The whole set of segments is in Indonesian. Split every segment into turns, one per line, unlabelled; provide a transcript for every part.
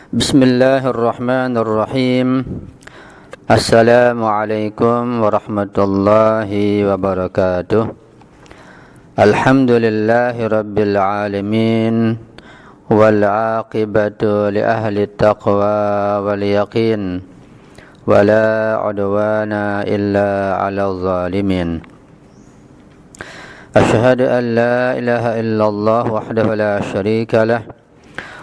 Bismillahirrahmanirrahim. Assalamualaikum warahmatullahi wabarakatuh. Alhamdulillahi rabbil alamin. Wal aqibatu li ahli taqwa wal yaqin. Wala udwana illa ala zalimin. Ashhadu an la ilaha illallah wahdahu la syarika lah.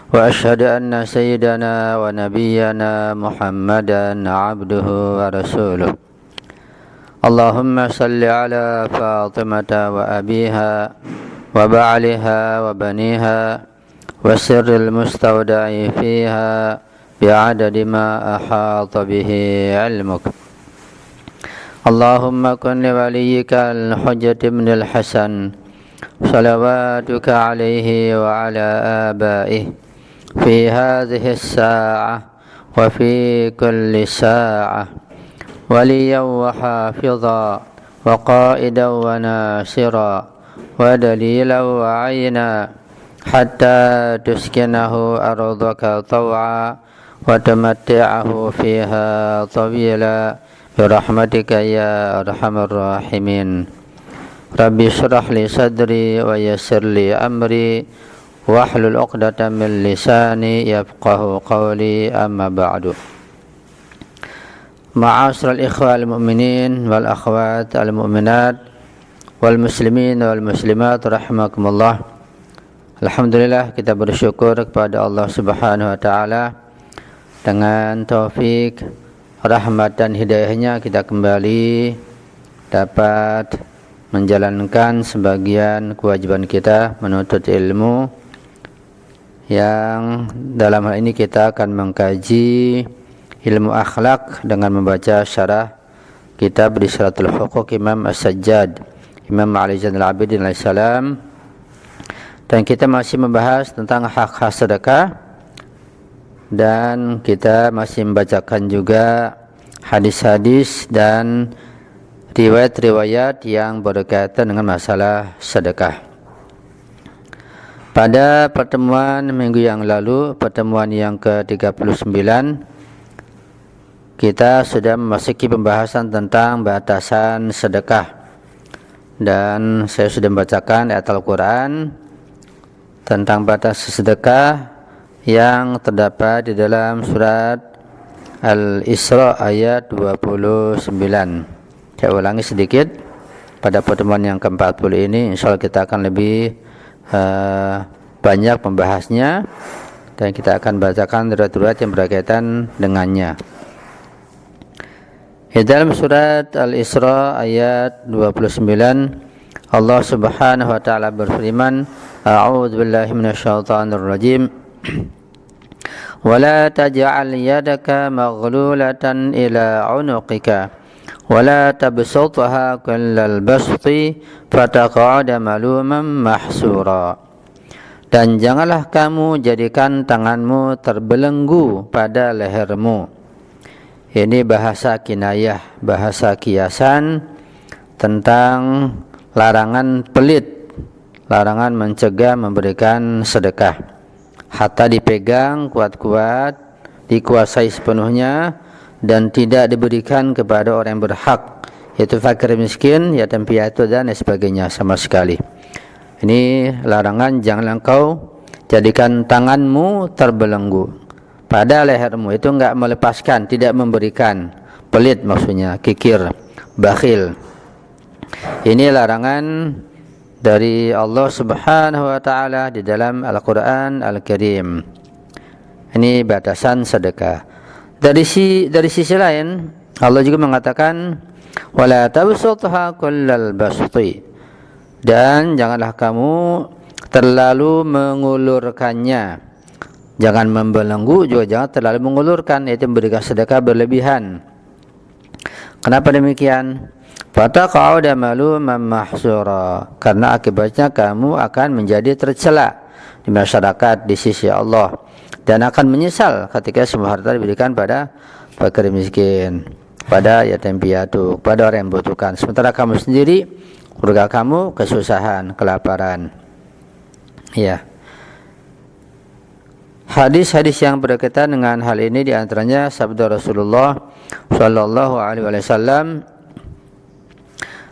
وأشهد أن سيدنا ونبينا محمدا عبده ورسوله اللهم صل على فاطمة وأبيها وبعلها وبنيها والسر المستودع فيها بعدد ما أحاط به علمك اللهم كن لوليك الحجة بن الحسن صلواتك عليه وعلى آبائه في هذه الساعة وفي كل ساعة وليا وحافظا وقائدا وناصرا ودليلا وعينا حتى تسكنه أرضك طوعا وتمتعه فيها طويلا برحمتك يا أرحم الراحمين رب اشرح لي صدري ويسر لي أمري wahlul 'uqdatam min lisani yafqahu qawli amma ba'du. Ma'asyiral ikhwal mu'minin wal akhwat al mu'minat wal muslimin wal muslimat rahimakumullah. Alhamdulillah, kita bersyukur kepada Allah Subhanahu wa taala dengan taufik, rahmat dan hidayahnya kita kembali dapat menjalankan sebagian kewajiban kita menuntut ilmu, yang dalam hal ini kita akan mengkaji ilmu akhlak dengan membaca syarah kitab Risalatul Huquq Imam As-Sajjad Imam Ali Zainal Abidin alaihissalam, dan kita masih membahas tentang hak-hak sedekah, dan kita masih membacakan juga hadis-hadis dan riwayat-riwayat yang berkaitan dengan masalah sedekah. Pada pertemuan minggu yang lalu, pertemuan yang ke-39, kita sudah memasuki pembahasan tentang batasan sedekah, dan saya sudah membacakan ayat Al-Quran tentang batas sedekah yang terdapat di dalam surat Al-Isra ayat 29. Saya ulangi sedikit. Pada pertemuan yang ke-40 ini insya Allah kita akan lebih banyak membahasnya, dan kita akan bacakan riwayat-riwayat yang berkaitan dengannya. Di dalam surat Al-Isra ayat 29, Allah Subhanahu wa taala berfirman, A'udzu billahi minasyaitonir rajim. Wa la taj'al yadaka maghlulatan ila 'unuqika wa la tabsutha kullal basti fataq'uda maluman mahsura. Dan janganlah kamu jadikan tanganmu terbelenggu pada lehermu. Ini bahasa kinayah, bahasa kiasan tentang larangan pelit, larangan mencegah memberikan sedekah. Hatta dipegang kuat-kuat, dikuasai sepenuhnya, dan tidak diberikan kepada orang yang berhak, yaitu fakir miskin, yatim piatu dan sebagainya sama sekali. Ini larangan, jangan engkau jadikan tanganmu terbelenggu pada lehermu, itu enggak melepaskan, tidak memberikan, pelit maksudnya, kikir, bakhil. Ini larangan dari Allah Subhanahu wa taala di dalam Al-Qur'an Al-Karim. Ini batasan sedekah. Dari sisi lain, Allah juga mengatakan wala tabsutha kullal basti, dan janganlah kamu terlalu mengulurkannya. Jangan membelenggu, juga jangan terlalu mengulurkan, yaitu memberikan sedekah berlebihan. Kenapa demikian? Fataq'uda maluman mahsura, karena akibatnya kamu akan menjadi tercela di masyarakat di sisi Allah, dan akan menyesal ketika semua harta diberikan pada fakir miskin, pada yatim piatu, pada orang yang membutuhkan, sementara kamu sendiri, keluarga kamu kesusahan, kelaparan. Ya. Hadis-hadis yang berkaitan dengan hal ini diantaranya sabda Rasulullah Sallallahu Alaihi Wasallam,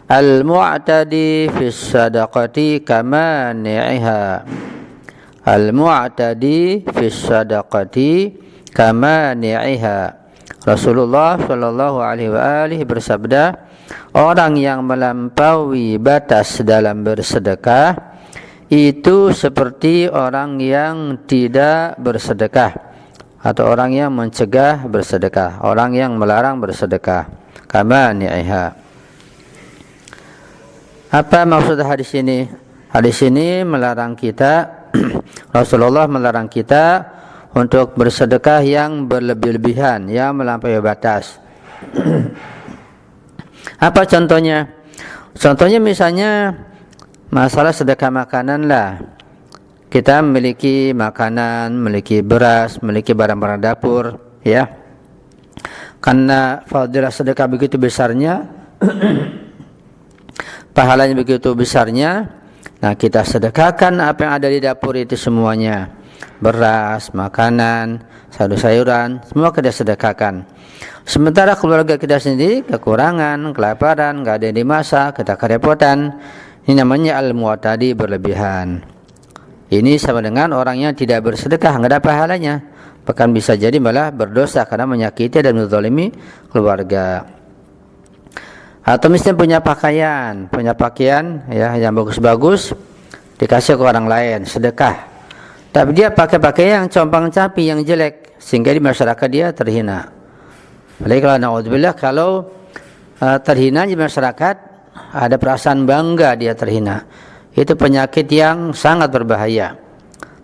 al-mu'tadi fis sadaqati kamani'iha. Al-mu'tadi fis sadaqati kamani'iha. Rasulullah Sallallahu Alaihi bersabda, orang yang melampaui batas dalam bersedekah itu seperti orang yang tidak bersedekah, atau orang yang mencegah bersedekah, orang yang melarang bersedekah. Kamani'iha. Apa maksud hadis ini? Hadis ini melarang kita Rasulullah melarang kita untuk bersedekah yang berlebih-lebihan, yang melampaui batas. Apa contohnya? Contohnya misalnya masalah sedekah makanan lah. Kita memiliki makanan, memiliki beras, memiliki barang-barang dapur, ya. Karena fadilah sedekah begitu besarnya, pahalanya begitu besarnya, nah kita sedekahkan apa yang ada di dapur itu semuanya. Beras, makanan, sayur-sayuran, semua kita sedekahkan. Sementara keluarga kita sendiri kekurangan, kelaparan, nggak ada yang dimasak, kita kerepotan. Ini namanya al-mu'tadi, berlebihan. Ini sama dengan orang yang tidak bersedekah, nggak ada pahalanya. Bahkan bisa jadi malah berdosa karena menyakiti dan menzalimi keluarga. Atau misalnya punya pakaian ya yang bagus-bagus, dikasih ke orang lain, sedekah. Tapi dia pakai pakaian yang compang-camping, yang jelek, sehingga di masyarakat dia terhina. Apalagi kalau naudzubillah, kalau terhina di masyarakat, ada perasaan bangga dia terhina. Itu penyakit yang sangat berbahaya.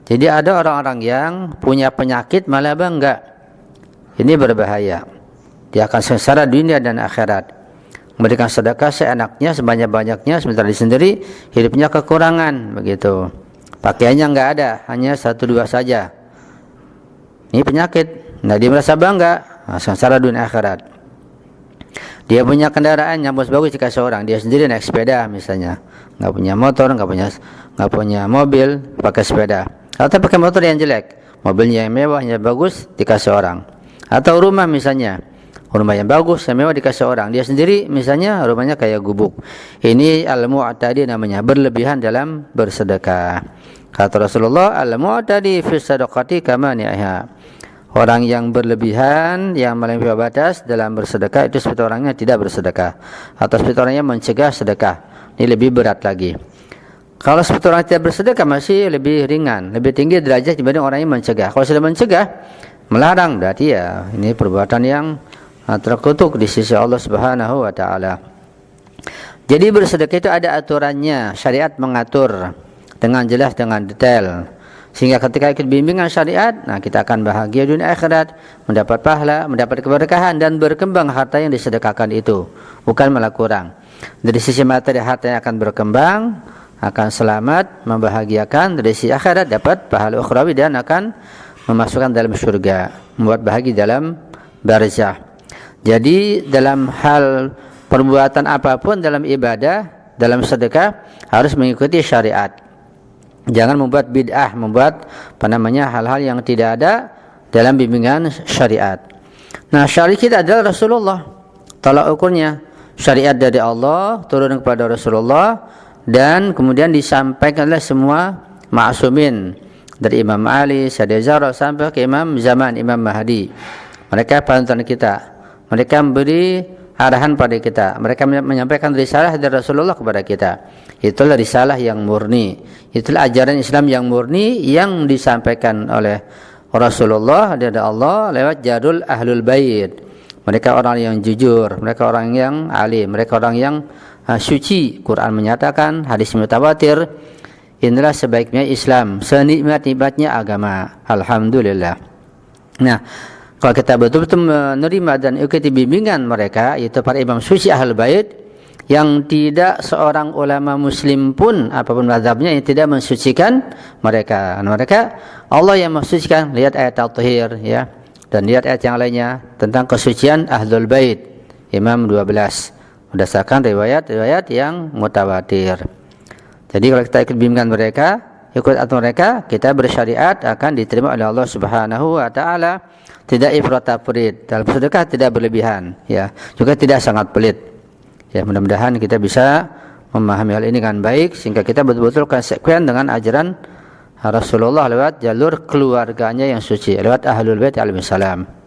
Jadi ada orang-orang yang punya penyakit malah bangga. Ini berbahaya. Dia akan sengsara dunia dan akhirat. Memberikan sedekah seenaknya, sebanyak-banyaknya, sementara dia sendiri hidupnya kekurangan, begitu. Pakaiannya enggak ada, hanya 1-2 saja. Ini penyakit. Nah, dia merasa bangga, sengsara dunia akhirat. Dia punya kendaraan yang bagus-bagus dikasih orang, dia sendiri naik sepeda misalnya, nggak punya motor, nggak punya mobil, pakai sepeda. Atau pakai motor yang jelek, mobilnya yang mewah, yang bagus dikasih orang. Atau rumah misalnya, rumah yang bagus, yang mewah dikasih orang, dia sendiri misalnya rumahnya kayak gubuk. Ini al-mu'tadi namanya, berlebihan dalam bersedekah. Kata Rasulullah, al-mu'tadi fi sadaqati kamani'iha. Orang yang berlebihan, yang melampaui batas dalam bersedekah itu seperti orang yang tidak bersedekah, atau seperti orang yang mencegah sedekah. Ini lebih berat lagi. Kalau seperti orang yang tidak bersedekah masih lebih ringan, lebih tinggi derajat dibanding orang yang mencegah. Kalau sudah mencegah, melarang, berarti ya ini perbuatan yang terkutuk di sisi Allah Subhanahu wa taala. Jadi bersedekah itu ada aturannya, syariat mengatur dengan jelas, dengan detail. Sehingga ketika ikut bimbingan syariat, nah kita akan bahagia dunia akhirat, mendapat pahala, mendapat keberkahan, dan berkembang harta yang disedekahkan itu, bukan malah kurang. Dari sisi materi harta yang akan berkembang, akan selamat, membahagiakan. Dari sisi akhirat dapat pahala ukhrawi dan akan memasukkan dalam surga, membuat bahagia dalam barzah. Jadi dalam hal perbuatan apapun dalam ibadah, dalam sedekah harus mengikuti syariat. Jangan membuat bid'ah, membuat hal-hal yang tidak ada dalam bimbingan syariat. Nah, syariat kita adalah Rasulullah. Tolak ukurnya syariat dari Allah turun kepada Rasulullah, dan kemudian disampaikan oleh semua ma'sumin, dari Imam Ali, Sayyidah Zahra sampai ke Imam zaman Imam Mahdi. Mereka panutan kita. Mereka memberi arahan pada kita. Mereka menyampaikan risalah dari Rasulullah kepada kita. Itulah risalah yang murni. Itulah ajaran Islam yang murni yang disampaikan oleh Rasulullah dari Allah lewat jalur ahlul bait. Mereka orang yang jujur, mereka orang yang alim, mereka orang yang suci. Quran menyatakan, hadis mutawatir, inilah sebaiknya Islam, senikmat-nikmatnya agama. Alhamdulillah. Nah, kalau kita betul-betul menerima dan ikuti bimbingan mereka, yaitu para imam suci ahlul bait, yang tidak seorang ulama muslim pun apapun mazhabnya yang tidak mensucikan mereka. Mereka Allah yang mensucikan. Lihat ayat At-Tahir ya, dan lihat ayat yang lainnya tentang kesucian ahlul bait, Imam 12, berdasarkan riwayat-riwayat yang mutawatir. Jadi kalau kita ikut bimbingan mereka, ikut aturan mereka, kita bersyariat akan diterima oleh Allah Subhanahu wa taala. Tidak ifrat tafrid, dalam sedekah tidak berlebihan, ya. Juga tidak sangat pelit. Ya, mudah-mudahan kita bisa memahami hal ini dengan baik sehingga kita betul-betul konsekuen dengan ajaran Rasulullah lewat jalur keluarganya yang suci, lewat Ahlul Bait alaihi salam.